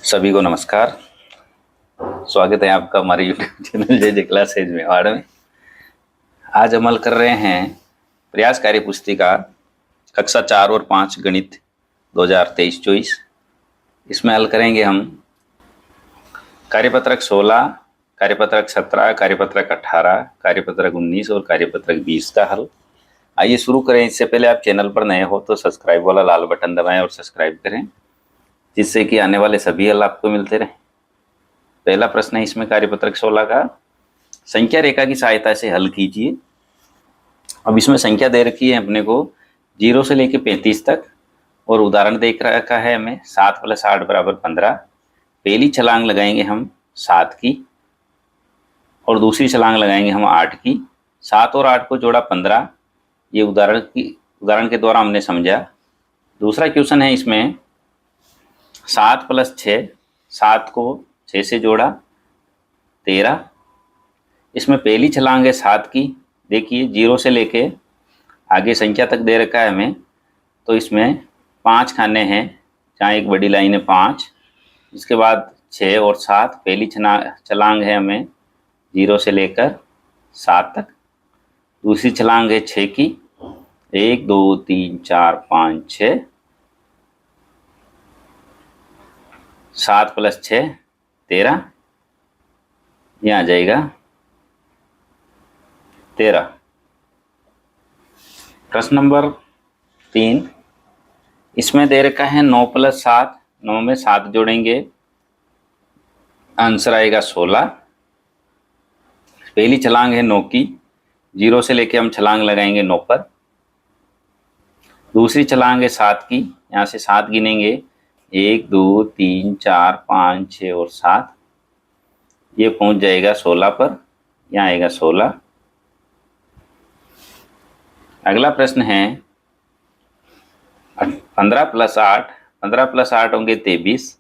सभी को नमस्कार। स्वागत है आपका हमारे यूट्यूब चैनल जे क्लासेज में। आज अमल कर रहे हैं प्रयास कार्य पुस्तिका कक्षा 4 और 5 गणित 2023-24। इसमें हल करेंगे हम कार्यपत्रक 16, कार्यपत्रक 17, कार्यपत्रक 18, कार्यपत्रक 19 और कार्यपत्रक 20 का हल। आइए शुरू करें। इससे पहले आप चैनल पर नए हो तो सब्सक्राइब वाला लाल बटन दबाएं और सब्सक्राइब करें, जिससे कि आने वाले सभी हल आपको मिलते रहें। पहला प्रश्न है इसमें कार्यपत्रक 16 का, संख्या रेखा की सहायता से हल कीजिए। अब इसमें संख्या दे रखी है अपने को 0 से लेके 35 तक, और उदाहरण देख रखा है हमें 7 + 8 = 15। पहली छलांग लगाएंगे हम 7 की और दूसरी छलांग लगाएंगे हम 8 की। 7 और 8 को जोड़ा 15। ये उदाहरण के द्वारा हमने समझा। दूसरा क्वेश्चन है इसमें 7 + 6, 7 को 6 से जोड़ा 13। इसमें पहली छलांग है 7 की। देखिए 0 से लेके आगे संख्या तक दे रखा है हमें, तो इसमें 5 खाने हैं, जहाँ एक बड़ी लाइन है 5। इसके बाद 6 और 7। पहली छलांग है हमें 0 से लेकर 7 तक। दूसरी छलांग है 6 की, 1 2 3 4 5 6। 7 + 6 13, यहाँ आ जाएगा 13। प्रश्न नंबर 3, इसमें दे रखा है 9 + 7। 9 में 7 जोड़ेंगे, आंसर आएगा 16। पहली छलांग है 9 की, 0 से लेके हम छलांग लगाएंगे 9 पर। दूसरी छलांग है 7 की, यहाँ से 7 गिनेंगे, 1 2 3 4 5 6 और 7। ये पहुंच जाएगा 16 पर, यहाँ आएगा 16। अगला प्रश्न है 15 + 8। 15 + 8 होंगे 23।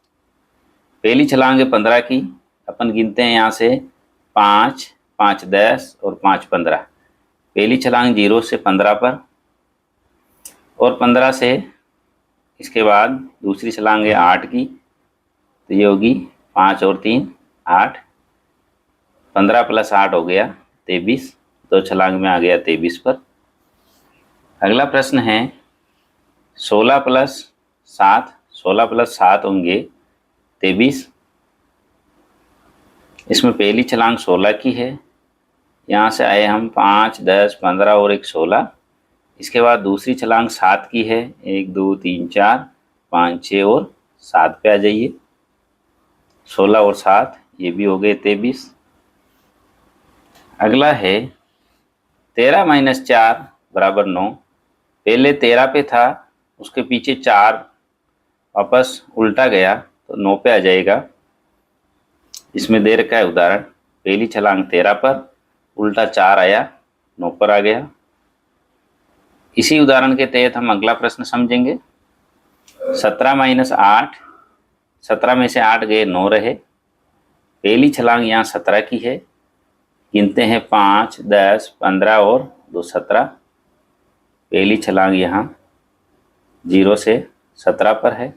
पहली छलांग है 15 की, अपन गिनते हैं यहाँ से 5 5 10 और 5 15। पहली छलांग 0 से 15 पर, और 15 से इसके बाद दूसरी छलांग है 8 की, तो ये होगी 5 और 3 8। 15 + 8 हो गया 23, तो छलांग में आ गया 23 पर। अगला प्रश्न है 16 + 7। 16 + 7 होंगे 23। इसमें पहली छलांग 16 की है, यहाँ से आए हम 5 10 15 और एक 16। इसके बाद दूसरी छलांग 7 की है, 1 2 3 4 5 6 और 7 पे आ जाइए। 16 और 7 ये भी हो गए 23। अगला है 13 - 4 = 9। पहले 13 पे था, उसके पीछे 4 वापस उल्टा गया, तो 9 पे आ जाएगा। इसमें दे रखा है उदाहरण, पहली छलांग 13 पर, उल्टा 4 आया, 9 पर आ गया। इसी उदाहरण के तहत हम अगला प्रश्न समझेंगे। 17 - 8। 17 में से 8 गए, 9 रहे। पहली छलांग यहाँ 17 की है, गिनते हैं 5 10 15 और 2 17। पहली छलांग यहाँ 0 से 17 पर है,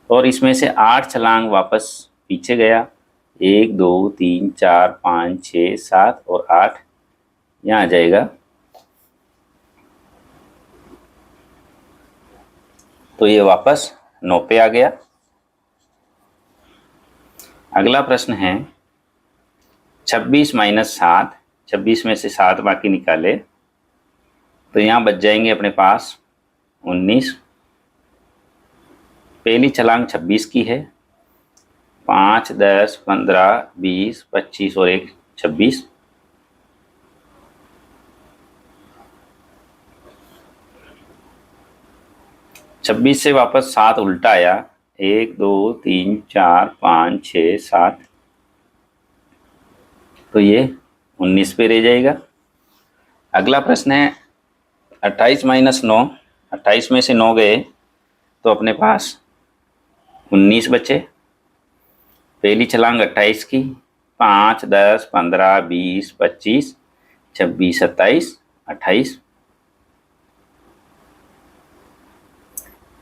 और इसमें से 8 छलांग वापस पीछे गया, 1 2 3 4 5 6 7 और 8, यहाँ आ जाएगा। तो ये वापस 9 पे आ गया। अगला प्रश्न है 26 - 7। 26 में से 7 बाकी निकाले, तो यहाँ बच जाएंगे अपने पास 19। पहली छलांग 26 की है, 5 10 15 20 25 और एक 26। छब्बीस से वापस 7 उल्टा आया, 1 2 3 4 5 6 7, तो ये 19 पे रह जाएगा। अगला प्रश्न है 28 - 9। 28 में से 9 गए, तो अपने पास 19 बचे। पहली छलांग 28 की, 5 10 15 20 25 26 27 28।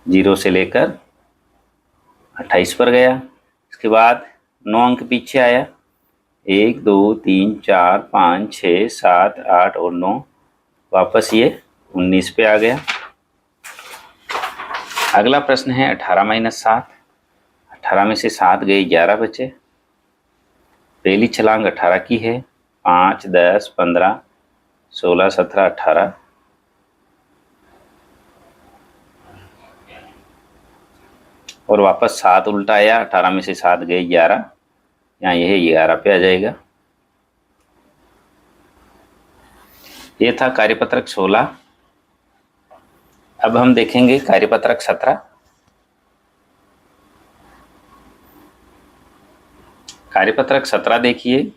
0 से लेकर 28 पर गया। इसके बाद 9 अंक पीछे आया, 1 2 3 4 5 6 7 8 और 9, वापस ये 19 पे आ गया। अगला प्रश्न है 18-7। 18 में से 7 गए, 11 बचे। पहली छलांग 18 की है, 5 10 15 16 17 18। और वापस 7 उल्टा आया, 18 में से 7 गए 11, यहाँ यह 11 पे आ जाएगा। ये था कार्यपत्रक 16। अब हम देखेंगे कार्यपत्रक 17। कार्यपत्रक 17 देखिए,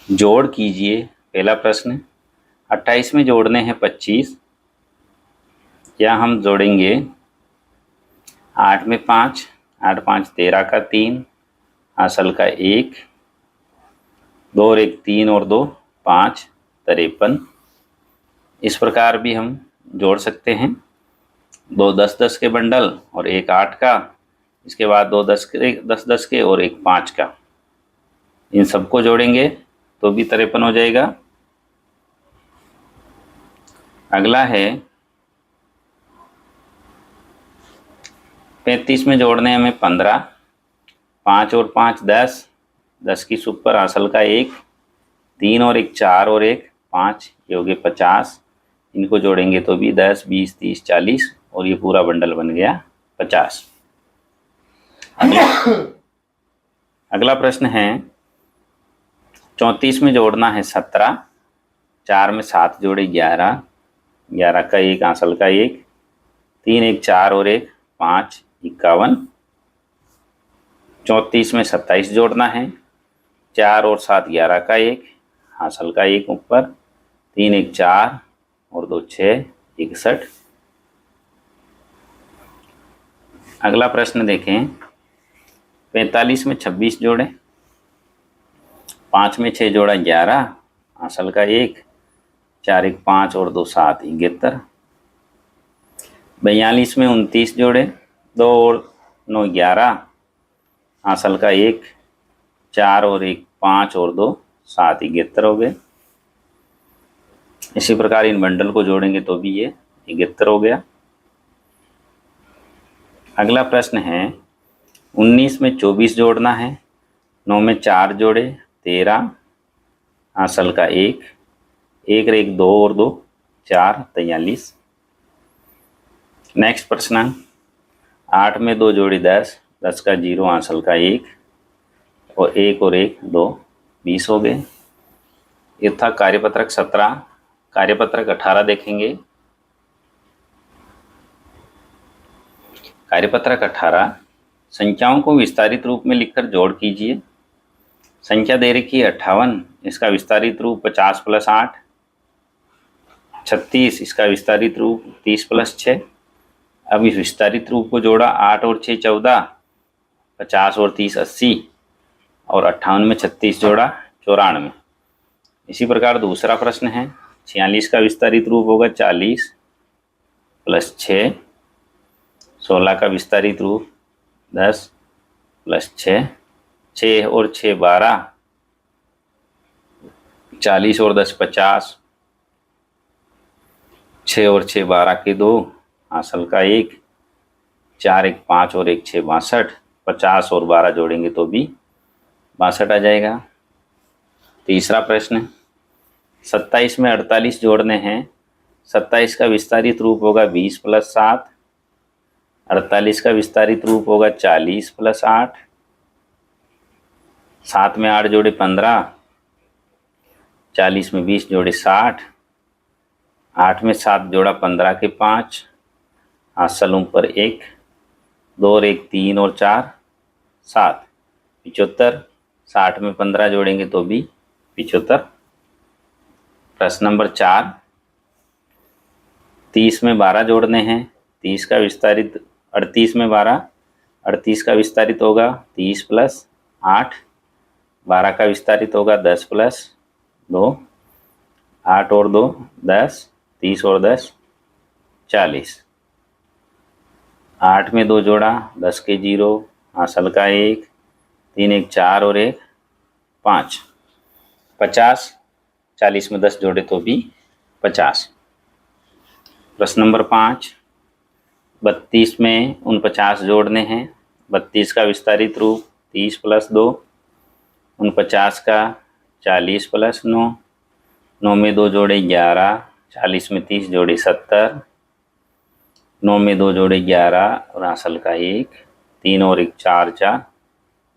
जोड़ कीजिए। पहला प्रश्न, 28 में जोड़ने हैं 25, या हम जोड़ेंगे 8 में 5, 8 5 13 का 3, हासिल का 1, 2 और 1 3 और 2 5 53। इस प्रकार भी हम जोड़ सकते हैं, 2 10 10 के बंडल और 1 8 का, इसके बाद 2 10 10 के और 1 5 का। इन सबको जोड़ेंगे तो भी 53 हो जाएगा। अगला है 35 में जोड़ने हमें 15, 5 और 5 10, 10 की सुपर हासिल का 1, 3 और 1 4 और 1 5, ये हो गए 50। इनको जोड़ेंगे तो भी 10 20 30 40 और ये पूरा बंडल बन गया 50। अगला प्रश्न है 34 में जोड़ना है 17, 4 में 7 जोड़े 11, 11 का 1 हासिल का 1, 3 1 4 और 1 5 51। 34 में 27 जोड़ना है, 4 और 7 11 का 1 हासिल का 1 ऊपर, 3 1 4 और 2 6 61। अगला प्रश्न देखें, 45 में 26 जोड़े, 5 में 6 जोड़ा 11 हासिल का 1, 4 1 5 और 2 7 71। 42 में 29 जोड़े, 2 और 9 11 हासिल का 1, 4 और 1 5 और 2 7 71 हो गए। इसी प्रकार इन बंडल को जोड़ेंगे तो भी ये 71 हो गया। अगला प्रश्न है 19 में 24 जोड़ना है, 9 में 4 जोड़े 13 हासिल का 1, 1 1 2 और 2 4 43। नेक्स्ट प्रश्न, 8 में 2 जोड़ी 10, 10 का 0 हासिल का 1 और 1 2 20 हो गए। ये था कार्यपत्रक 17। कार्यपत्रक 18 देखेंगे। कार्यपत्रक 18, संख्याओं को विस्तारित रूप में लिखकर जोड़ कीजिए। संख्या दे रखी है 58, इसका विस्तारित रूप 50 + 8, 36 इसका विस्तारित रूप 30 + 6। अब इस विस्तारित रूप को जोड़ा, 8 और 6 14, 50 और 30 80 और 58 में 36 जोड़ा 94। इसी प्रकार दूसरा प्रश्न है 46 का विस्तारित रूप होगा 40 + 6, 16 का विस्तारित रूप 10 + 6, 6 और 6 12, 40 और 10 50, 6 और 6 12 के 2 हासिल का 1, 4 1 5 और 1 6 62, 50 और 12 जोड़ेंगे तो भी 62 आ जाएगा। तीसरा प्रश्न, 27 में 48 जोड़ने हैं, 27 का विस्तारित रूप होगा 20 + 7, 48 का विस्तारित रूप होगा 40 + 8, 7 में 8 जोड़े 15, 40 में 20 जोड़े 60, 8 में 7 जोड़ा 15 के 5 हासिल ऊपर 1, 2 और 1 3 और 4 7 75। 60 में 15 जोड़ेंगे तो भी 75। प्रश्न नंबर 4, 30 में 12 जोड़ने हैं, 30 का विस्तारित 38 में 12, 38 का विस्तारित होगा 30 + 8, 12 का विस्तारित होगा 10 + 2, 8 और 2 10, 30 और 10 40। 8 में 2 जोड़ा 10 के 0, हासिल का 1, 3 1 4 और 1 5, 50। 40 में 10 जोड़े तो भी 50। प्रश्न नंबर 5, 32 में 49 जोड़ने हैं। 32 का विस्तारित रूप 30 + 2, 49 का 40 + 9, 9 में 2 जोड़े 11, 40 में 30 जोड़े 70, 9 में 2 जोड़े 11 और हासिल का 1, 3 और 1 4 4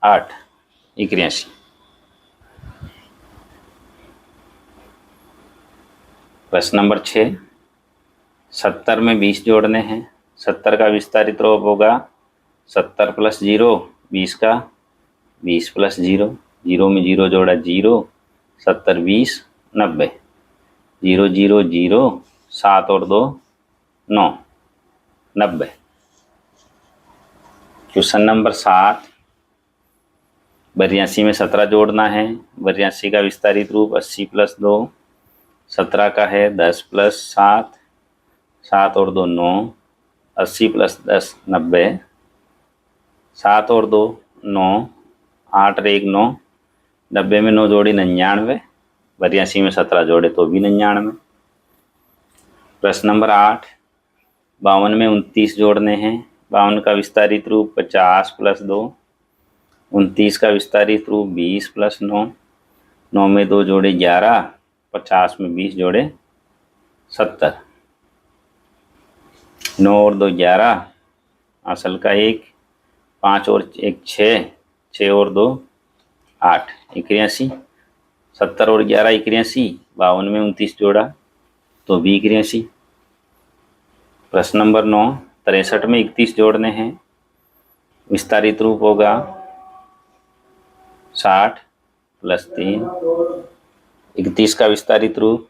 8, 81। प्रश्न नंबर 6, 70 में 20 जोड़ने हैं। 70 का विस्तारित रूप होगा 70 + 0, 20 का 20 + 0, 0 में 0 जोड़ा 0, 70 20 90, 0 0 0, 7 और 2 9, 90। क्वेश्चन नंबर 7, 82 में 17 जोड़ना है। 82 का विस्तारित रूप 80 + 2, 17 का है 10 + 7, 7 और 2 9, 80 + 10 90, 7 और 2 9, 8 और 1 9, 90 में 9 जोड़ी 99, 82 में 17 जोड़े तो भी 99। प्रश्न नंबर 8, 52 में 29 जोड़ने हैं। 52 का विस्तारित रूप 50 + 2, 29 का विस्तारित रूप 20 + 9, 9 में 2 जोड़े 11, 50 में 20 जोड़े 70, 9 और 2 11, हासिल का 1, 5 और 1 6, 6 और 2 8, 81। 70 और 11 81, 52 में 29 जोड़ा तो भी 81। प्रश्न नंबर 9, 63 में 31 जोड़ने हैं। विस्तारित रूप होगा 60 + 3, 31 का विस्तारित रूप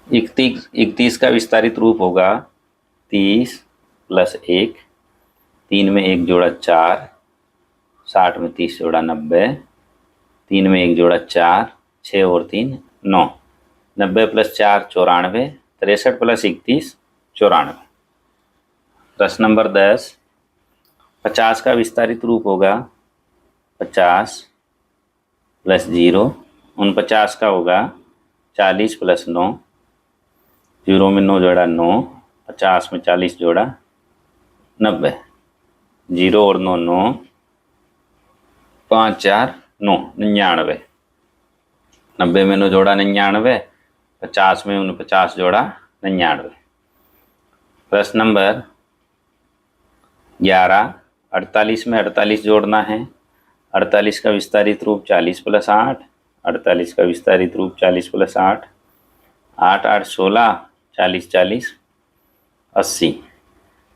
31 का विस्तारित रूप होगा 30 + 1, 3 में 1 जोड़ा 4, 60 में 30 जोड़ा 90, 3 में 1 जोड़ा 4, 6 और 3 9, 90 + 4 94, 63 + 31 94। प्रश्न नंबर 10, 50 का विस्तारित रूप होगा 50 + 0, 49 का होगा 40 + 9, 0 में 9 जोड़ा 9, 50 में 40 जोड़ा 90, 0 और 9 9, 5 4 9 99, 90 में 9 जोड़ा 99, 50 में 49 जोड़ा 99। प्रश्न नंबर 11, 48 में 48 जोड़ना है। 48 का विस्तारित रूप 40 + 8, 48 का विस्तारित रूप 40 + 8, 8 8 16, 40 40 80,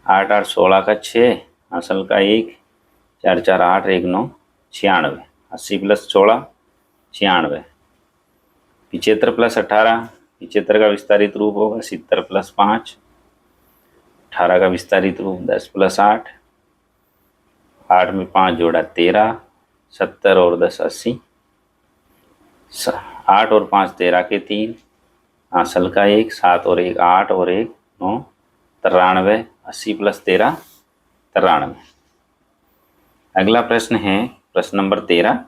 8 8 16 का 6, हासिल का 1, 4 4 8 1 9 96, 80 + 16 96। 75 + 18, 75 का विस्तारित रूप होगा 70 + 5, 18 का विस्तारित रूप 10 + 8, 8 में 5 जोड़ा 13, 70 और 10 80, 8 और 5 13 के 3, हासिल का 1, 7 और 1 8 और 1 9 93, 80 + 13 93। अगला प्रश्न है प्रश्न नंबर 13,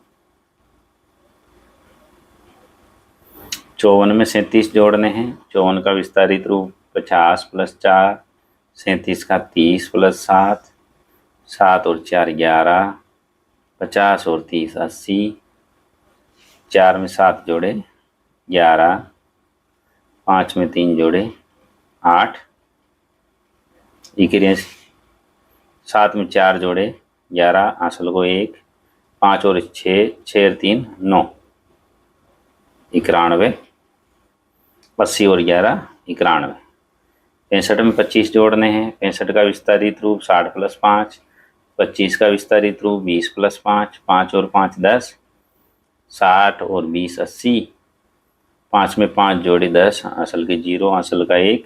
54 में 37 जोड़ने हैं। 54 का विस्तारित रूप 50 + 4, 37 का 30 + 7, 7 और 4 11, 50 और 30 80, 4 में 7 जोड़े 11, 5 में 3 जोड़े 8, 81, 7 में 4 जोड़े 11, हासिल को 1, 5 और 6, 6 और 3 9, 91, 80 और 11 91। 65 में 25 जोड़ने हैं। 65 का विस्तारित रूप 60 + 5, 25 का विस्तारित रूप 20 + 5, 5 और 5 10, 60 और 20 80, 5 में 5 जोड़ी 10, हासिल के 0, हासिल का 1,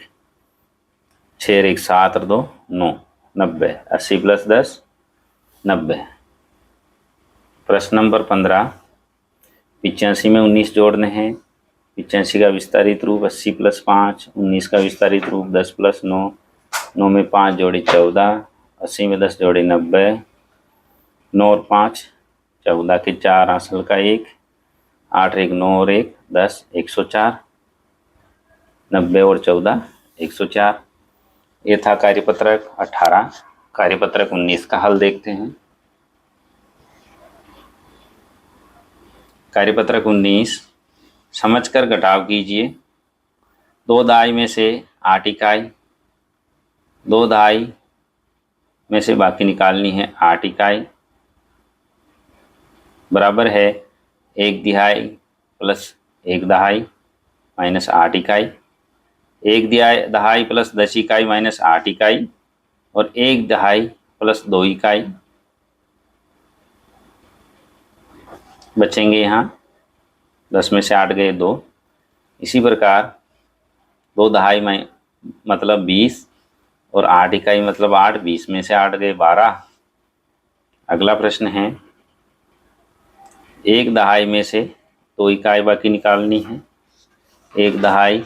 6 और 1 7 और 2 9 90, 80 + 10 90। प्रश्न नंबर 15, 85 में 19 जोड़ने हैं। 85 का विस्तारित रूप 80 + 5, 19 का विस्तारित रूप 10 + 9, 9 में 5 जोड़ी 14, 80 में 10 जोड़ी 90, 9 और 5 14 के 4 हासिल का 1, 8 1 9 और 1 10 104, 90 और 14 104। ये था कार्यपत्रक 18। कार्यपत्रक 19 का हल देखते हैं। कार्यपत्रक 19, समझकर घटाव कीजिए। 2 दहाई में से 8 इकाई, 2 दहाई में से बाकी निकालनी है 8 इकाई, बराबर है 1 तिहाई प्लस 1 दहाई माइनस 8 इकाई, 1 दहाई प्लस 10 इकाई माइनस 8 इकाई और 1 दहाई प्लस 2 इकाई। बचेंगे यहाँ 10 में से 8 गए 2। इसी प्रकार 2 दहाई में मतलब 20 और 8 इकाई मतलब 8, 20 में से 8 गए 12। अगला प्रश्न है 1 दहाई में से 2 इकाई बाकी निकालनी है। 1 दहाई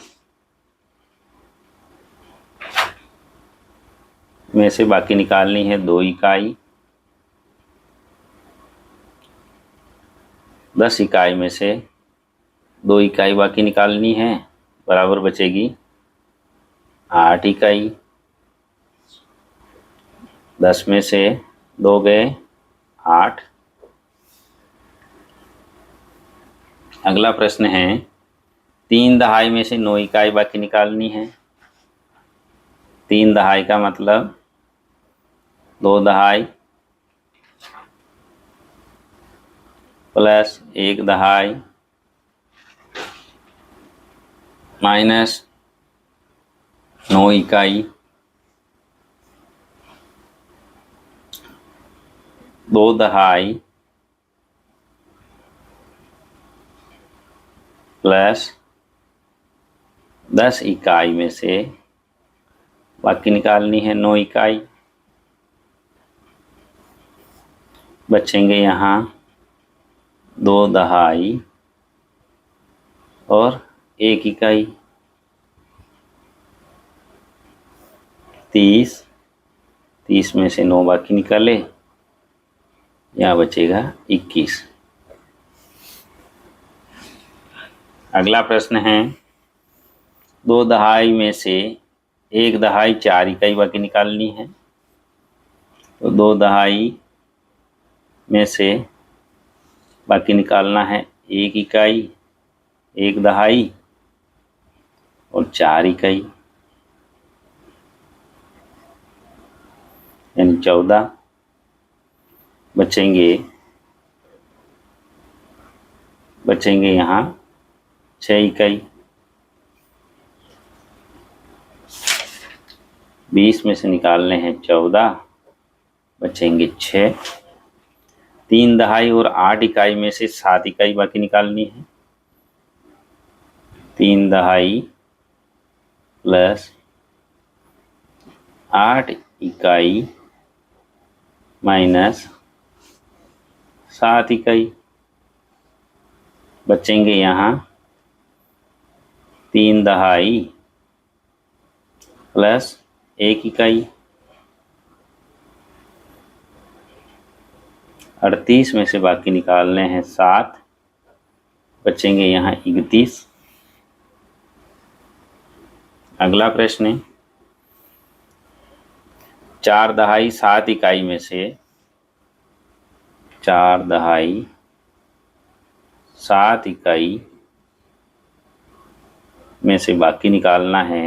में से बाकी निकालनी है 2 इकाई, 10 इकाई में से 2 इकाई बाकी निकालनी है, बराबर बचेगी 8 इकाई। 10 में से 2 गए 8। अगला प्रश्न है 3 दहाई में से 9 इकाई बाकी निकालनी है। 3 दहाई का मतलब 2 दहाई प्लस 1 दहाई माइनस 9 इकाई, 2 दहाई प्लस 10 इकाई में से बाकी निकालनी है 9 इकाई। बचेंगे यहाँ 2 दहाई और 1 इकाई। 30 में से 9 बाकी निकाले, यहाँ बचेगा 21। अगला प्रश्न है 2 दहाई में से 1 दहाई 4 इकाई बाकी निकालनी है। तो 2 दहाई में से बाकी निकालना है 1 इकाई, 1 दहाई और 4 इकाई, यानी 14। बचेंगे यहाँ 6 इकाई। 20 में से निकालने हैं 14, बचेंगे 6। 3 दहाई और 8 इकाई में से 7 इकाई बाकी निकालनी है। 3 दहाई प्लस 8 इकाई माइनस 7 इकाई। बचेंगे यहाँ 3 दहाई प्लस 1 इकाई। 38 में से बाकी निकालने हैं 7, बचेंगे यहाँ 31। अगला प्रश्न है 4 दहाई 7 इकाई में से 4 दहाई 7 इकाई में से बाकी निकालना है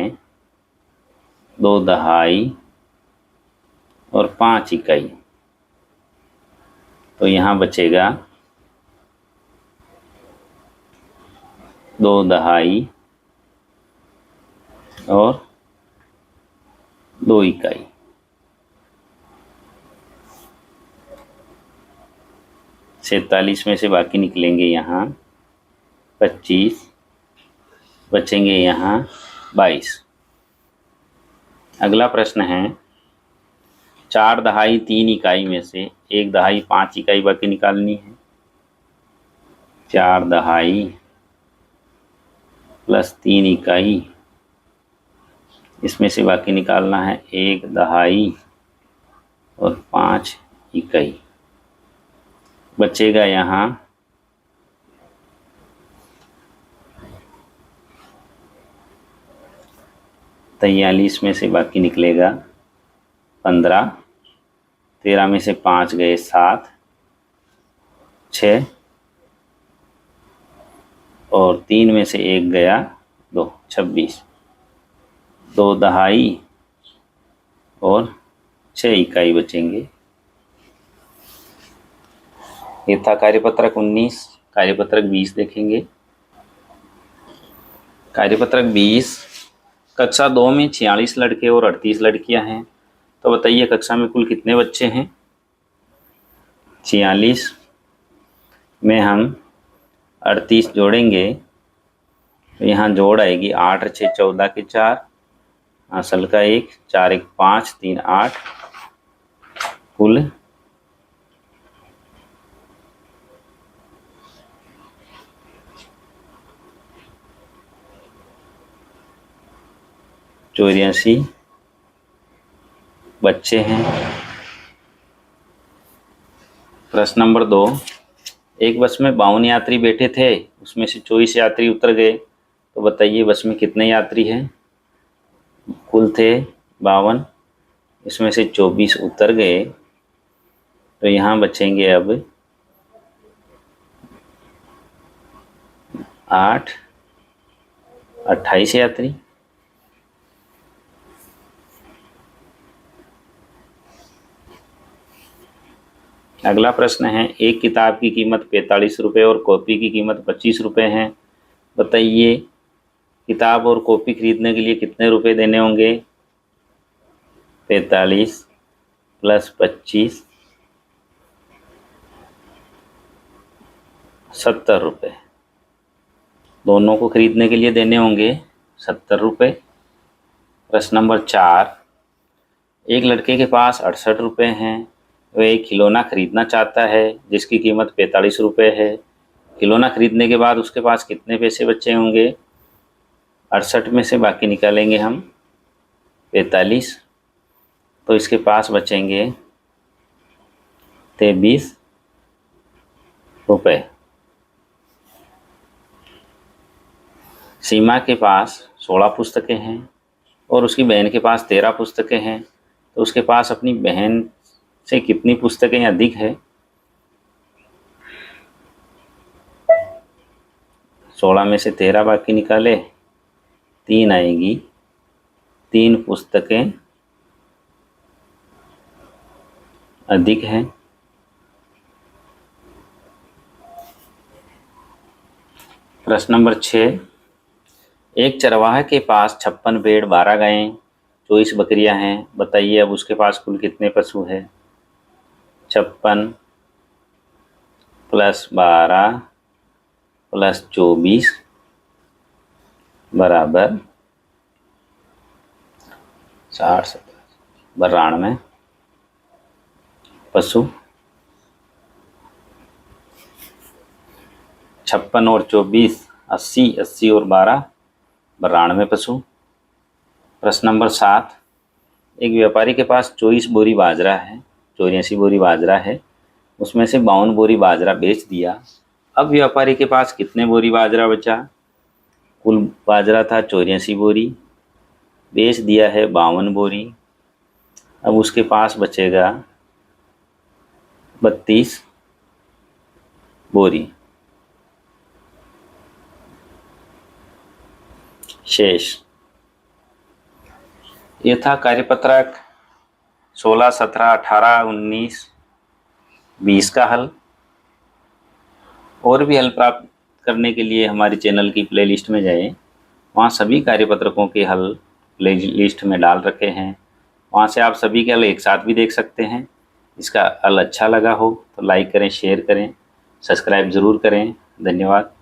2 दहाई और 5 इकाई। तो यहाँ बचेगा 2 दहाई और 2 इकाई। 47 में से बाकी निकलेंगे यहाँ 25, बचेंगे यहाँ 22। अगला प्रश्न है 4 दहाई 3 इकाई में से 1 दहाई 5 इकाई बाकी निकालनी है। 4 दहाई प्लस 3 इकाई इसमें से बाकी निकालना है 1 दहाई और 5 इकाई। बचेगा यहाँ 43 में से बाकी निकलेगा 15, 13 में से 5 गए 7, 6 और 3 में से 1 गया 2, 26। 2 दहाई और 6 इकाई बचेंगे। ये था कार्यपत्रक 19। कार्यपत्रक 20 देखेंगे। कार्यपत्रक 20, कक्षा 2 में 46 लड़के और 38 लड़कियां हैं। तो बताइए कक्षा में कुल कितने बच्चे हैं। 46 में हम 38 जोड़ेंगे तो यहाँ जोड़ आएगी 8 और 6 14 के 4, असल का 1, 4 1 5, 3 8, कुल 84 बच्चे हैं। प्रश्न नंबर 2, एक बस में 52 यात्री बैठे थे, उसमें से 24 यात्री उतर गए। तो बताइए बस में कितने यात्री हैं। कुल थे 52, इसमें से 24 उतर गए तो यहाँ बचेंगे अब 8, 28 यात्री। अगला प्रश्न है, एक किताब की कीमत 45 रुपये और कॉपी की कीमत 25 रुपये है। बताइए किताब और कॉपी खरीदने के लिए कितने रुपए देने होंगे। 45 प्लस 25, 70 रुपये। दोनों को खरीदने के लिए देने होंगे 70 रुपये। प्रश्न नंबर 4, एक लड़के के पास 68 रुपये हैं। वह एक खिलौना खरीदना चाहता है जिसकी कीमत 45 रुपये है। खिलौना खरीदने के बाद उसके पास कितने पैसे बचे होंगे। 68 में से बाकी निकालेंगे हम 45, तो इसके पास बचेंगे 23 रुपये। सीमा के पास 16 पुस्तकें हैं और उसकी बहन के पास 13 पुस्तकें हैं। तो उसके पास अपनी बहन से कितनी पुस्तकें अधिक है। 16 में से 13 बाकी निकाले, 3 आएगी। 3 पुस्तकें अधिक हैं। प्रश्न नंबर 6, एक चरवाहे के पास 56 भेड़, 12 गायें, 24 बकरियां हैं। बताइए अब उसके पास कुल कितने पशु हैं। 56 प्लस 12 प्लस 24 बराबर 60, 92 पशु। 56 और 24 80, 80 और 12 92 पशु। प्रश्न नंबर 7, एक व्यापारी के पास 24 बोरी बाजरा है, 84 बोरी बाजरा है, उसमें से 52 बोरी बाजरा बेच दिया। अब व्यापारी के पास कितने बोरी बाजरा बचा। कुल बाजरा था 84 बोरी, बेच दिया है 52 बोरी। अब उसके पास बचेगा 32 बोरी शेष। ये था कार्यपत्रक 16, 17, 18, 19, 20 का हल। और भी हल प्राप्त करने के लिए हमारे चैनल की प्लेलिस्ट में जाएं, वहाँ सभी कार्यपत्रकों के हल प्लेलिस्ट में डाल रखे हैं। वहाँ से आप सभी के हल एक साथ भी देख सकते हैं। इसका हल अच्छा लगा हो तो लाइक करें, शेयर करें, सब्सक्राइब ज़रूर करें। धन्यवाद।